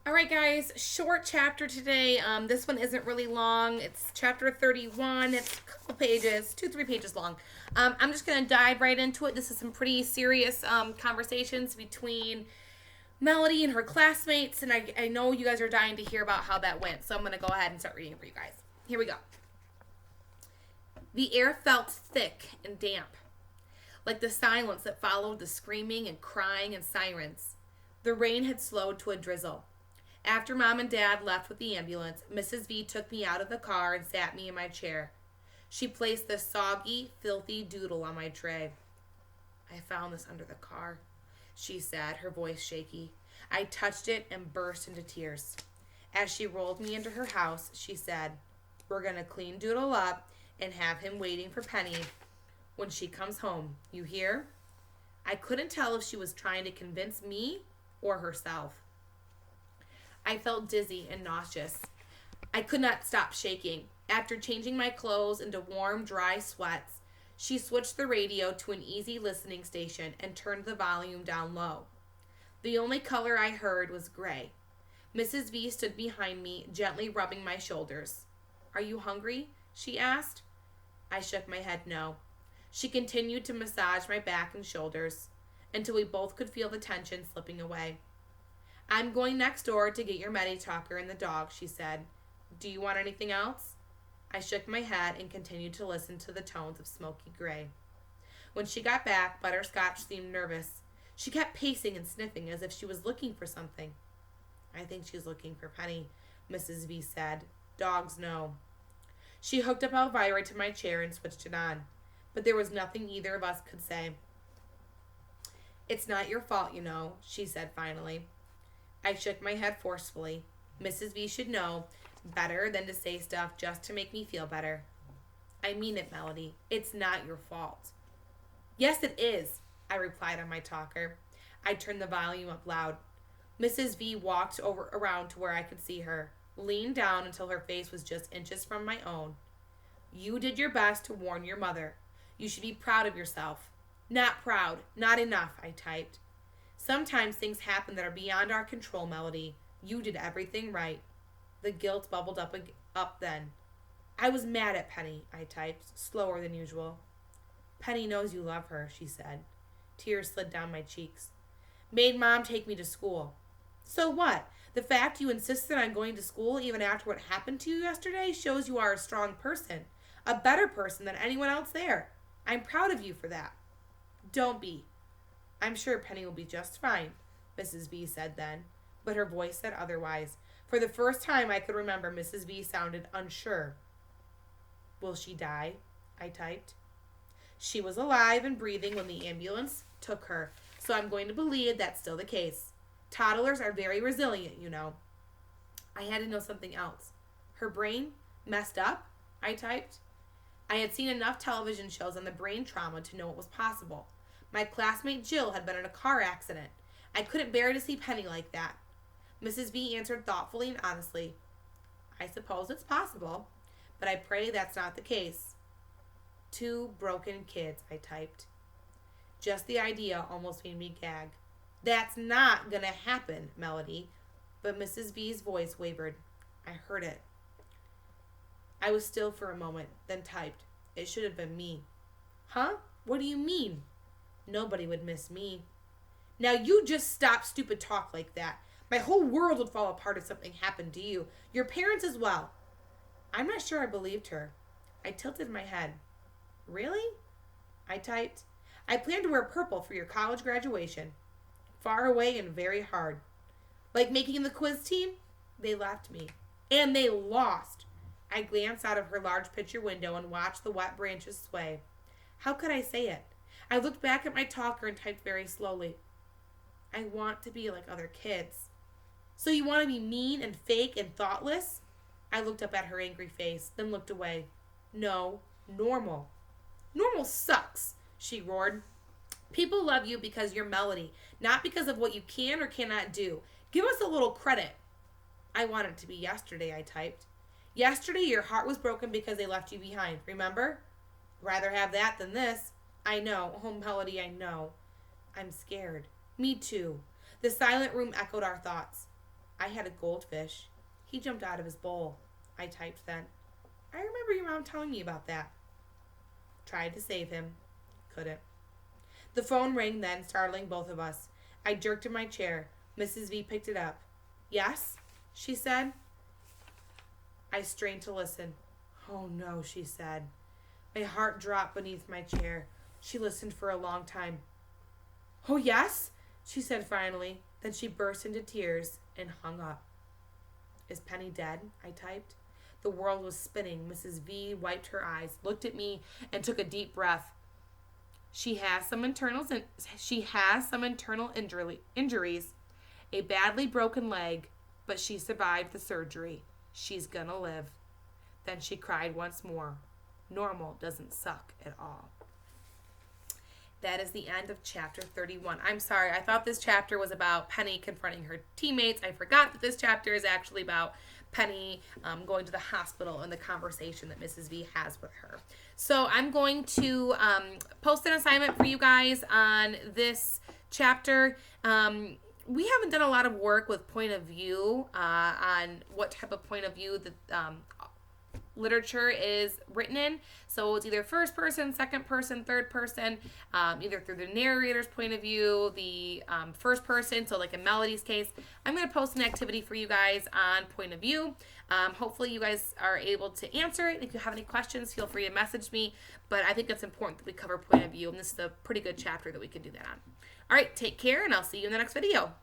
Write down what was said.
All right, guys, short chapter today. This one isn't really long. It's chapter 31. It's a couple pages, 3 pages long. I'm just going to dive right into it. This is some pretty serious conversations between Melody and her classmates, and I know you guys are dying to hear about how that went, so I'm going to go ahead and start reading for you guys. Here we go. The air felt thick and damp, like the silence that followed the screaming and crying and sirens. The rain had slowed to a drizzle. After Mom and Dad left with the ambulance, Mrs. V took me out of the car and sat me in my chair. She placed the soggy, filthy doodle on my tray. I found this under the car, she said, her voice shaky. I touched it and burst into tears. As she rolled me into her house, she said, "We're going to clean Doodle up and have him waiting for Penny when she comes home. You hear?" I couldn't tell if she was trying to convince me or herself. I felt dizzy and nauseous. I could not stop shaking. After changing my clothes into warm, dry sweats, she switched the radio to an easy listening station and turned the volume down low. The only color I heard was gray. Mrs. V stood behind me, gently rubbing my shoulders. "Are you hungry?" she asked. I shook my head no. She continued to massage my back and shoulders until we both could feel the tension slipping away. "I'm going next door to get your Medi-Talker and the dog," she said. "Do you want anything else?" I shook my head and continued to listen to the tones of smoky gray. When she got back, Butterscotch seemed nervous. She kept pacing and sniffing as if she was looking for something. "I think she's looking for Penny," Mrs. V said. "Dogs know." She hooked up Elvira to my chair and switched it on, but there was nothing either of us could say. "It's not your fault, you know," she said finally. I shook my head forcefully. Mrs. V should know better than to say stuff just to make me feel better. "I mean it, Melody. It's not your fault." "Yes, it is," I replied on my talker. I turned the volume up loud. Mrs. V walked around to where I could see her, leaned down until her face was just inches from my own. "You did your best to warn your mother. You should be proud of yourself." "Not proud. Not enough," I typed. "Sometimes things happen that are beyond our control, Melody. You did everything right." The guilt bubbled up then. "I was mad at Penny," I typed, slower than usual. "Penny knows you love her," she said. Tears slid down my cheeks. "Made Mom take me to school." "So what? The fact you insisted on going to school even after what happened to you yesterday shows you are a strong person, a better person than anyone else there. I'm proud of you for that." "Don't be. I'm sure Penny will be just fine," Mrs. V said then, but her voice said otherwise. For the first time I could remember, Mrs. V sounded unsure. "Will she die?" I typed. "She was alive and breathing when the ambulance took her, so I'm going to believe that's still the case. Toddlers are very resilient, you know." I had to know something else. "Her brain messed up?" I typed. I had seen enough television shows on the brain trauma to know it was possible. My classmate Jill had been in a car accident. I couldn't bear to see Penny like that. Mrs. V answered thoughtfully and honestly. "I suppose it's possible, but I pray that's not the case." "Two broken kids," I typed. Just the idea almost made me gag. "That's not gonna happen, Melody." But Mrs. V's voice wavered. I heard it. I was still for a moment, then typed. "It should have been me." "Huh? What do you mean?" "Nobody would miss me." "Now you just stop stupid talk like that. My whole world would fall apart if something happened to you. Your parents as well." I'm not sure I believed her. I tilted my head. "Really?" I typed. "I plan to wear purple for your college graduation. Far away and very hard. Like making the quiz team?" They left me. And they lost. I glanced out of her large picture window and watched the wet branches sway. How could I say it? I looked back at my talker and typed very slowly. "I want to be like other kids." "So you want to be mean and fake and thoughtless?" I looked up at her angry face, then looked away. "No, normal." "Normal sucks," she roared. "People love you because you're Melody, not because of what you can or cannot do. Give us a little credit." "I want it to be yesterday," I typed. "Yesterday your heart was broken because they left you behind, remember?" "Rather have that than this." "I know. Oh, Melody, I know." "I'm scared." "Me too." The silent room echoed our thoughts. I had a goldfish. He jumped out of his bowl. I typed then. I remember your mom telling me about that. Tried to save him. Couldn't. The phone rang then, startling both of us. I jerked in my chair. Mrs. V picked it up. Yes, she said. I strained to listen. Oh no, she said. My heart dropped beneath my chair. She listened for a long time. Oh yes, she said finally. Then she burst into tears and hung up. Is Penny dead? I typed. The world was spinning. Mrs. V wiped her eyes, looked at me, and took a deep breath. She has some internal injuries, a badly broken leg, but she survived the surgery. She's gonna live. Then she cried once more. Normal doesn't suck at all. That is the end of chapter 31. I'm sorry, I thought this chapter was about Penny confronting her teammates. I forgot that this chapter is actually about Penny going to the hospital and the conversation that Mrs. V has with her. So I'm going to post an assignment for you guys on this chapter. We haven't done a lot of work with point of view on what type of point of view that literature is written in. So it's either first person, second person, third person, either through the narrator's point of view, the first person. So like in Melody's case, I'm going to post an activity for you guys on point of view. Hopefully you guys are able to answer it. If you have any questions, feel free to message me. But I think it's important that we cover point of view, and this is a pretty good chapter that we can do that on. All right, take care, and I'll see you in the next video.